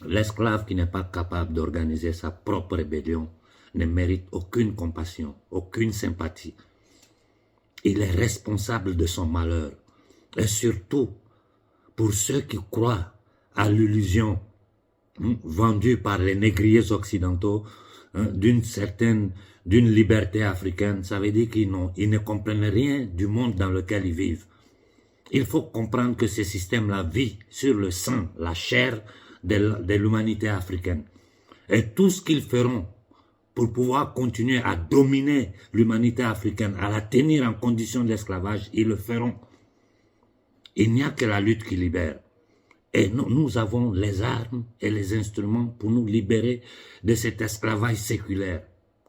L'esclave qui n'est pas capable d'organiser sa propre rébellion ne mérite aucune compassion, aucune sympathie. Il est responsable de son malheur. Et surtout, pour ceux qui croient à l'illusion vendue par les négriers occidentaux d'une liberté africaine, ça veut dire qu'ils ne comprennent rien du monde dans lequel ils vivent. Il faut comprendre que ce système-là vit sur le sang, la chair de l'humanité africaine. Et tout ce qu'ils feront pour pouvoir continuer à dominer l'humanité africaine, à la tenir en condition d'esclavage, ils le feront. Il n'y a que la lutte qui libère. Et nous avons les armes et les instruments pour nous libérer de cet esclavage séculaire.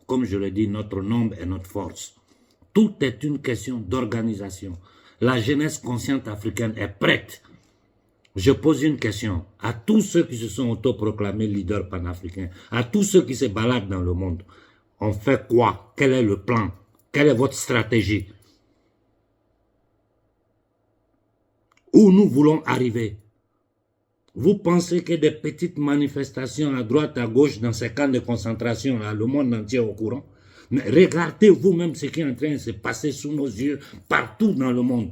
Comme je le dis, notre nombre est notre force. Tout est une question d'organisation. La jeunesse consciente africaine est prête. Je pose une question à tous ceux qui se sont autoproclamés leaders panafricains, à tous ceux qui se baladent dans le monde. On fait quoi? Quel est le plan? Quelle est votre stratégie? Où nous voulons arriver? Vous pensez que des petites manifestations à droite, à gauche, dans ces camps de concentration, là, le monde entier est au courant? Mais regardez vous-même ce qui est en train de se passer sous nos yeux, partout dans le monde.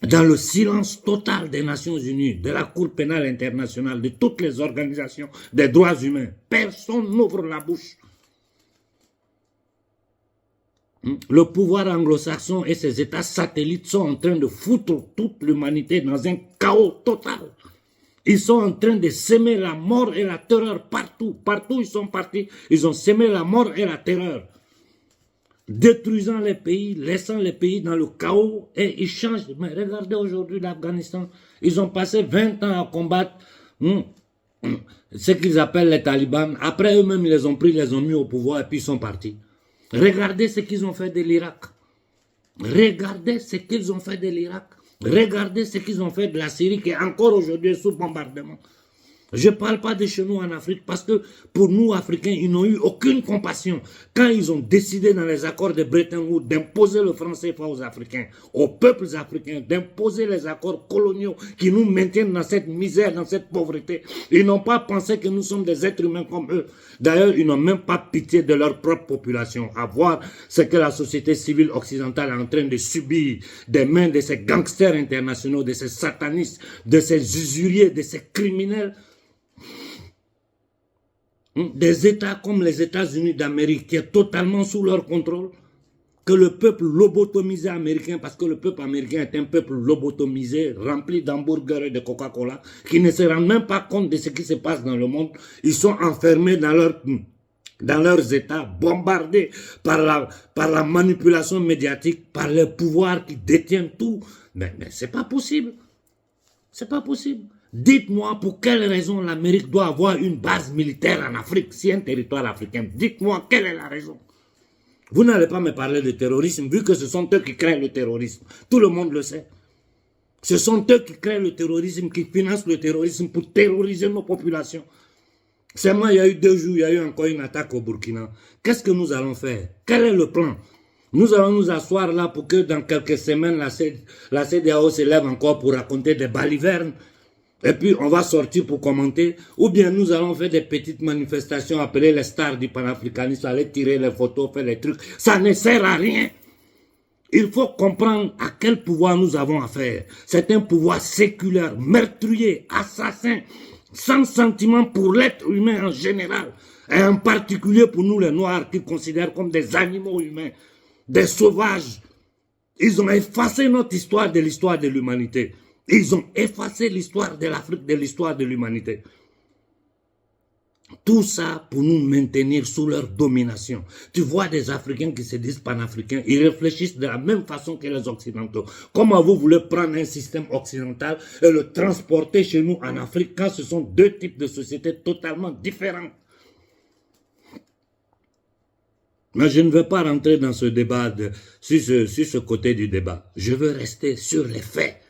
Dans le silence total des Nations Unies, de la Cour pénale internationale, de toutes les organisations des droits humains, personne n'ouvre la bouche. Le pouvoir anglo-saxon et ses États satellites sont en train de foutre toute l'humanité dans un chaos total. Ils sont en train de semer la mort et la terreur partout. Partout où ils sont partis, ils ont semé la mort et la terreur. Détruisant les pays, laissant les pays dans le chaos, et ils changent. Mais regardez aujourd'hui l'Afghanistan, ils ont passé 20 ans à combattre ce qu'ils appellent les talibans. Après eux-mêmes, ils les ont pris, ils les ont mis au pouvoir et puis ils sont partis. Regardez ce qu'ils ont fait de l'Irak. Regardez ce qu'ils ont fait de l'Irak. Regardez ce qu'ils ont fait de la Syrie qui est encore aujourd'hui sous bombardement. Je ne parle pas de chez nous en Afrique parce que pour nous, Africains, ils n'ont eu aucune compassion. Quand ils ont décidé dans les accords de Bretton Woods d'imposer le franc CFA aux Africains, aux peuples africains, d'imposer les accords coloniaux qui nous maintiennent dans cette misère, dans cette pauvreté, ils n'ont pas pensé que nous sommes des êtres humains comme eux. D'ailleurs, ils n'ont même pas pitié de leur propre population. À voir ce que la société civile occidentale est en train de subir des mains de ces gangsters internationaux, de ces satanistes, de ces usuriers, de ces criminels. Des États comme les États-Unis d'Amérique qui est totalement sous leur contrôle, que le peuple lobotomisé américain, parce que le peuple américain est un peuple lobotomisé, rempli d'hamburgers et de Coca-Cola, qui ne se rendent même pas compte de ce qui se passe dans le monde. Ils sont enfermés dans leurs États, bombardés par la manipulation médiatique, par les pouvoirs qui détiennent tout. Mais c'est pas possible. C'est pas possible. Dites-moi pour quelle raison l'Amérique doit avoir une base militaire en Afrique, si un territoire africain. Dites-moi quelle est la raison. Vous n'allez pas me parler de terrorisme, vu que ce sont eux qui créent le terrorisme. Tout le monde le sait. Ce sont eux qui créent le terrorisme, qui financent le terrorisme pour terroriser nos populations. Seulement, il y a eu 2 jours, il y a eu encore une attaque au Burkina. Qu'est-ce que nous allons faire? Quel est le plan? Nous allons nous asseoir là pour que dans quelques semaines, la CEDEAO se lève encore pour raconter des balivernes. Et puis on va sortir pour commenter, ou bien nous allons faire des petites manifestations, appeler les stars du panafricanisme, aller tirer les photos, faire les trucs. Ça ne sert à rien. Il faut comprendre à quel pouvoir nous avons affaire. C'est un pouvoir séculaire, meurtrier, assassin, sans sentiment pour l'être humain en général, et en particulier pour nous les Noirs qu'ils considèrent comme des animaux humains, des sauvages. Ils ont effacé notre histoire de l'histoire de l'humanité. Ils ont effacé l'histoire de l'Afrique, de l'histoire de l'humanité. Tout ça pour nous maintenir sous leur domination. Tu vois des Africains qui se disent panafricains, ils réfléchissent de la même façon que les Occidentaux. Comment vous voulez prendre un système occidental et le transporter chez nous en Afrique quand ce sont 2 types de sociétés totalement différentes? Mais je ne veux pas rentrer dans ce débat, sur ce côté du débat. Je veux rester sur les faits.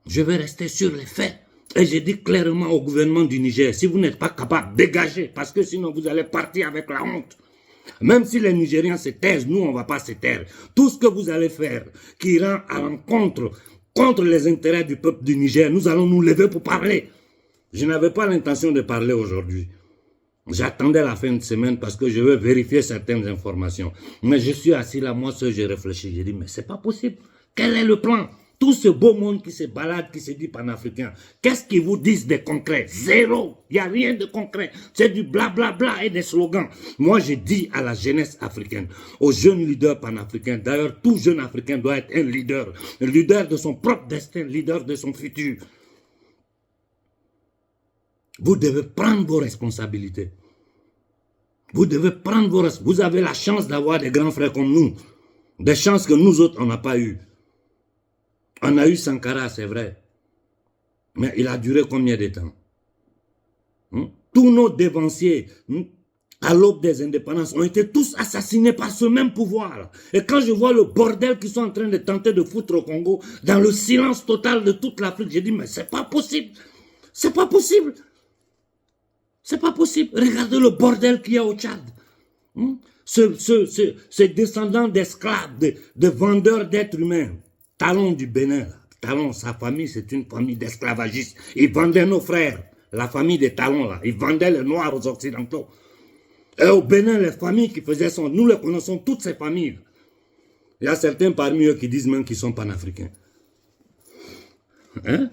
Je vais rester sur les faits. Et j'ai dit clairement au gouvernement du Niger, si vous n'êtes pas capable, dégagez, parce que sinon vous allez partir avec la honte. Même si les Nigériens se taisent, nous on ne va pas se taire. Tout ce que vous allez faire, qui ira à l'encontre, contre les intérêts du peuple du Niger, nous allons nous lever pour parler. Je n'avais pas l'intention de parler aujourd'hui. J'attendais la fin de semaine parce que je veux vérifier certaines informations. Mais je suis assis là, moi seul, j'ai réfléchi. J'ai dit, mais c'est pas possible. Quel est le plan? Tout ce beau monde qui se balade, qui se dit panafricain, qu'est-ce qu'ils vous disent de concret? Zéro. Il n'y a rien de concret. C'est du blablabla et des slogans. Moi, je dis à la jeunesse africaine, aux jeunes leaders panafricains, d'ailleurs, tout jeune africain doit être un leader de son propre destin, leader de son futur. Vous devez prendre vos responsabilités. Vous devez prendre vos responsabilités. Vous avez la chance d'avoir des grands frères comme nous. Des chances que nous autres, on n'a pas eu. On a eu Sankara, c'est vrai. Mais il a duré combien de temps? Tous nos dévanciers, à l'aube des indépendances, ont été tous assassinés par ce même pouvoir. Et quand je vois le bordel qu'ils sont en train de tenter de foutre au Congo, dans le silence total de toute l'Afrique, j'ai dit, mais c'est pas possible. C'est pas possible. C'est pas possible. Regardez le bordel qu'il y a au Tchad. Ces descendants d'esclaves, de vendeurs d'êtres humains. Talon du Bénin. Talon, sa famille, c'est une famille d'esclavagistes. Ils vendaient nos frères. La famille des Talons, là. Ils vendaient les Noirs aux Occidentaux. Et au Bénin, les familles qui faisaient ça, nous les connaissons toutes ces familles. Il y a certains parmi eux qui disent même qu'ils sont panafricains. Hein?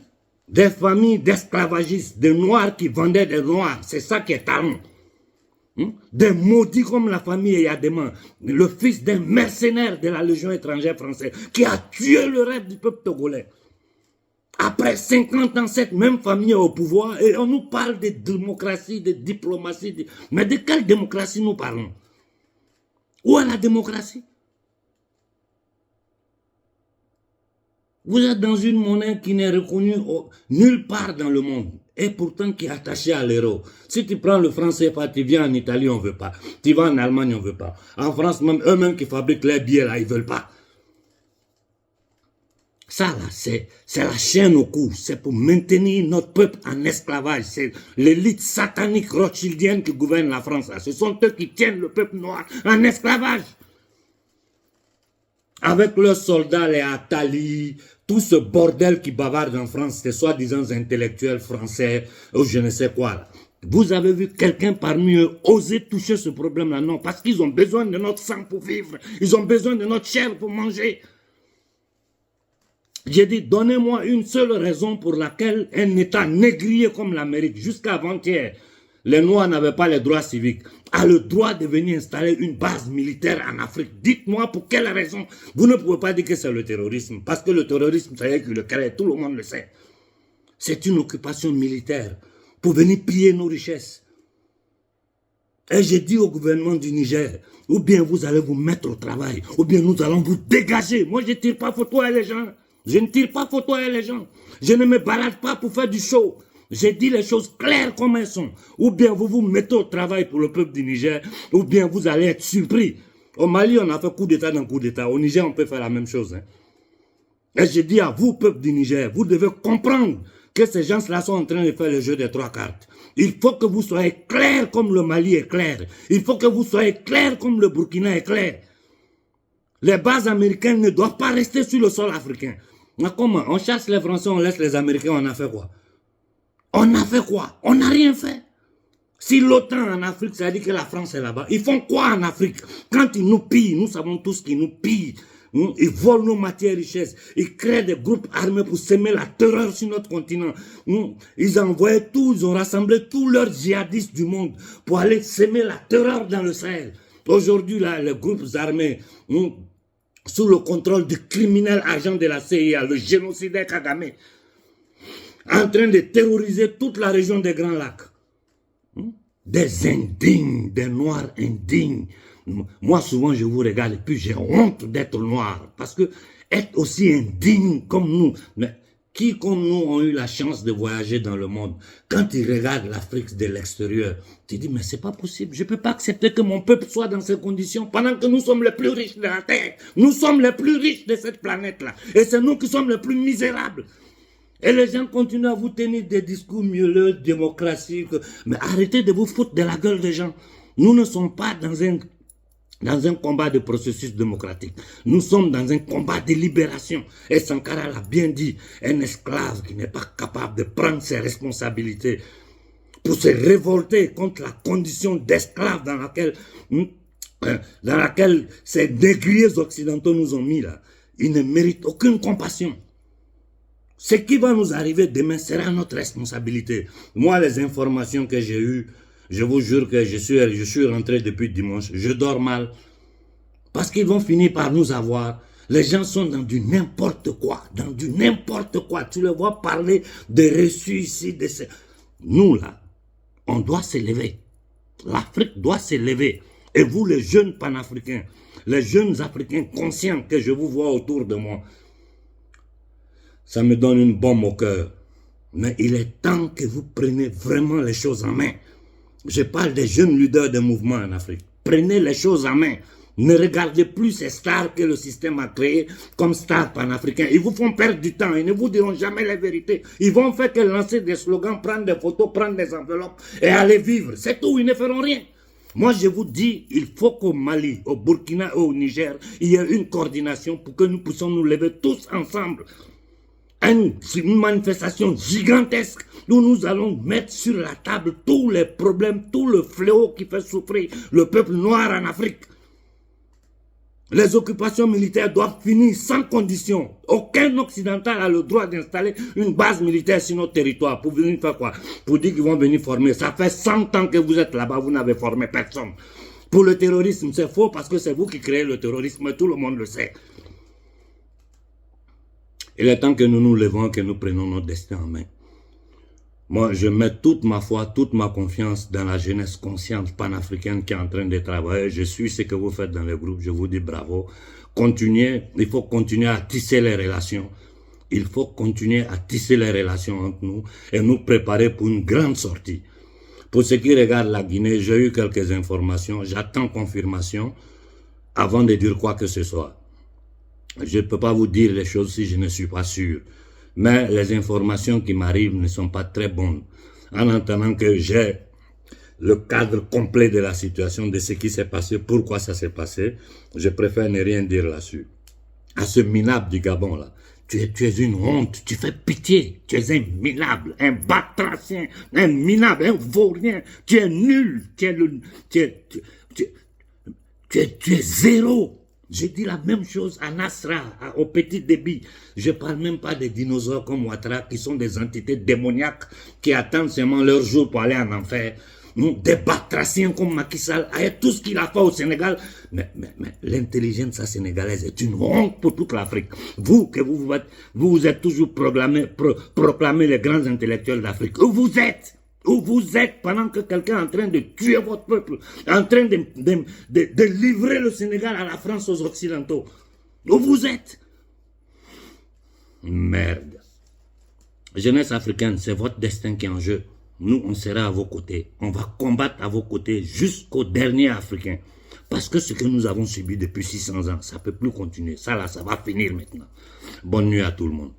Des familles d'esclavagistes, des Noirs qui vendaient des Noirs. C'est ça qui est Talon. Des maudits comme la famille Eyadema, le fils d'un mercenaire de la Légion étrangère française, qui a tué le rêve du peuple togolais. Après 50 ans, cette même famille est au pouvoir et on nous parle de démocratie, de diplomatie. Mais de quelle démocratie nous parlons? Où est la démocratie? Vous êtes dans une monnaie qui n'est reconnue nulle part dans le monde et pourtant qui est attachée à l'euro. Si tu prends le franc CFA, tu viens en Italie, on ne veut pas. Tu vas en Allemagne, on ne veut pas. En France, même eux-mêmes qui fabriquent les billets, là, ils ne veulent pas. Ça, là, c'est la chaîne au cou. C'est pour maintenir notre peuple en esclavage. C'est l'élite satanique rothschildienne qui gouverne la France. Là. Ce sont eux qui tiennent le peuple noir en esclavage. Avec leurs soldats, les Attali, tout ce bordel qui bavarde en France, ces soi-disant intellectuels français, ou je ne sais quoi. Là. Vous avez vu quelqu'un parmi eux oser toucher ce problème-là? Non, parce qu'ils ont besoin de notre sang pour vivre. Ils ont besoin de notre chair pour manger. J'ai dit, donnez-moi une seule raison pour laquelle un État négrier comme l'Amérique, jusqu'à avant-hier, les Noirs n'avaient pas les droits civiques, a le droit de venir installer une base militaire en Afrique. Dites-moi pour quelle raison. Vous ne pouvez pas dire que c'est le terrorisme, parce que le terrorisme, ça y est, le crée, tout le monde le sait. C'est une occupation militaire pour venir piller nos richesses. Et j'ai dit au gouvernement du Niger, ou bien vous allez vous mettre au travail, ou bien nous allons vous dégager. Moi, je ne tire pas photo à les gens. Je ne tire pas photo à les gens. Je ne me balade pas pour faire du show. J'ai dit les choses claires comme elles sont. Ou bien vous vous mettez au travail pour le peuple du Niger, ou bien vous allez être surpris. Au Mali, on a fait coup d'état dans coup d'état. Au Niger, on peut faire la même chose. Hein. Et j'ai dit à vous, peuple du Niger, vous devez comprendre que ces gens-là sont en train de faire le jeu des trois cartes. Il faut que vous soyez clair comme le Mali est clair. Il faut que vous soyez clair comme le Burkina est clair. Les bases américaines ne doivent pas rester sur le sol africain. Mais comment? On chasse les Français, on laisse les Américains, on a fait quoi? On a fait quoi? On n'a rien fait. Si l'OTAN en Afrique, ça dit que la France est là-bas, ils font quoi en Afrique? Quand ils nous pillent, nous savons tous qu'ils nous pillent. Ils volent nos matières richesses. Ils créent des groupes armés pour semer la terreur sur notre continent. Ils envoyaient tout, ils ont rassemblé tous leurs djihadistes du monde pour aller semer la terreur dans le Sahel. Aujourd'hui, là, les groupes armés, sous le contrôle du criminel agent de la CIA, le génocidaire Kagame, en train de terroriser toute la région des Grands Lacs. Des indignes, des noirs indignes. Moi, souvent, je vous regarde et puis j'ai honte d'être noir. Parce que être aussi indigne comme nous, mais qui comme nous ont eu la chance de voyager dans le monde, quand ils regardent l'Afrique de l'extérieur, tu dis, mais c'est pas possible. Je peux pas accepter que mon peuple soit dans ces conditions pendant que nous sommes les plus riches de la Terre. Nous sommes les plus riches de cette planète-là. Et c'est nous qui sommes les plus misérables. Et les gens continuent à vous tenir des discours mielleux, démocratie. Mais arrêtez de vous foutre de la gueule des gens. Nous ne sommes pas dans un dans un combat de processus démocratique. Nous sommes dans un combat de libération. Et Sankara l'a bien dit, un esclave qui n'est pas capable de prendre ses responsabilités pour se révolter contre la condition d'esclave dans laquelle ces négriers occidentaux nous ont mis là. Ils ne méritent aucune compassion. Ce qui va nous arriver demain sera notre responsabilité. Moi, les informations que j'ai eues, je vous jure que je suis rentré depuis dimanche. Je dors mal. Parce qu'ils vont finir par nous avoir. Les gens sont dans du n'importe quoi. Dans du n'importe quoi. Tu les vois parler de reçus ici. Nous, là, on doit se lever. L'Afrique doit se lever. Et vous, les jeunes panafricains, les jeunes Africains conscients que je vous vois autour de moi, ça me donne une bombe au cœur. Mais il est temps que vous preniez vraiment les choses en main. Je parle des jeunes leaders de mouvements en Afrique. Prenez les choses en main. Ne regardez plus ces stars que le système a créées comme stars panafricains. Ils vous font perdre du temps. Ils ne vous diront jamais la vérité. Ils vont faire que lancer des slogans, prendre des photos, prendre des enveloppes et aller vivre. C'est tout. Ils ne feront rien. Moi, je vous dis, il faut qu'au Mali, au Burkina et au Niger, il y ait une coordination pour que nous puissions nous lever tous ensemble. Une manifestation gigantesque où nous allons mettre sur la table tous les problèmes, tout le fléau qui fait souffrir le peuple noir en Afrique. Les occupations militaires doivent finir sans condition. Aucun occidental a le droit d'installer une base militaire sur notre territoire. Pour venir faire quoi? Pour dire qu'ils vont venir former. Ça fait 100 ans que vous êtes là-bas, vous n'avez formé personne. Pour le terrorisme, c'est faux parce que c'est vous qui créez le terrorisme, tout le monde le sait. Il est temps que nous nous levons, que nous prenions notre destin en main. Moi, je mets toute ma foi, toute ma confiance dans la jeunesse consciente panafricaine qui est en train de travailler. Je suis ce que vous faites dans les groupes. Je vous dis bravo. Continuez. Il faut continuer à tisser les relations. Il faut continuer à tisser les relations entre nous et nous préparer pour une grande sortie. Pour ceux qui regardent la Guinée, j'ai eu quelques informations. J'attends confirmation avant de dire quoi que ce soit. Je ne peux pas vous dire les choses si je ne suis pas sûr. Mais les informations qui m'arrivent ne sont pas très bonnes. En entendant que j'ai le cadre complet de la situation, de ce qui s'est passé, pourquoi ça s'est passé, je préfère ne rien dire là-dessus. À ce minable du Gabon là, tu es une honte, tu fais pitié, tu es un minable, un batracien, un minable, un vaurien, tu es nul, tu es zéro. Je dis la même chose à Nasra, au petit débit. Je ne parle même pas des dinosaures comme Ouattara, qui sont des entités démoniaques, qui attendent seulement leur jour pour aller en enfer. Des batraciens comme Macky Sall, avec tout ce qu'il a fait au Sénégal. Mais l'intelligence sénégalaise est une honte pour toute l'Afrique. Vous vous êtes toujours proclamé les grands intellectuels d'Afrique. Où vous êtes pendant que quelqu'un est en train de tuer votre peuple, en train de livrer le Sénégal à la France, aux Occidentaux. Où vous êtes? Merde. Jeunesse africaine, c'est votre destin qui est en jeu. Nous, on sera à vos côtés. On va combattre à vos côtés jusqu'au dernier Africain. Parce que ce que nous avons subi depuis 600 ans, ça ne peut plus continuer. Ça là, ça va finir maintenant. Bonne nuit à tout le monde.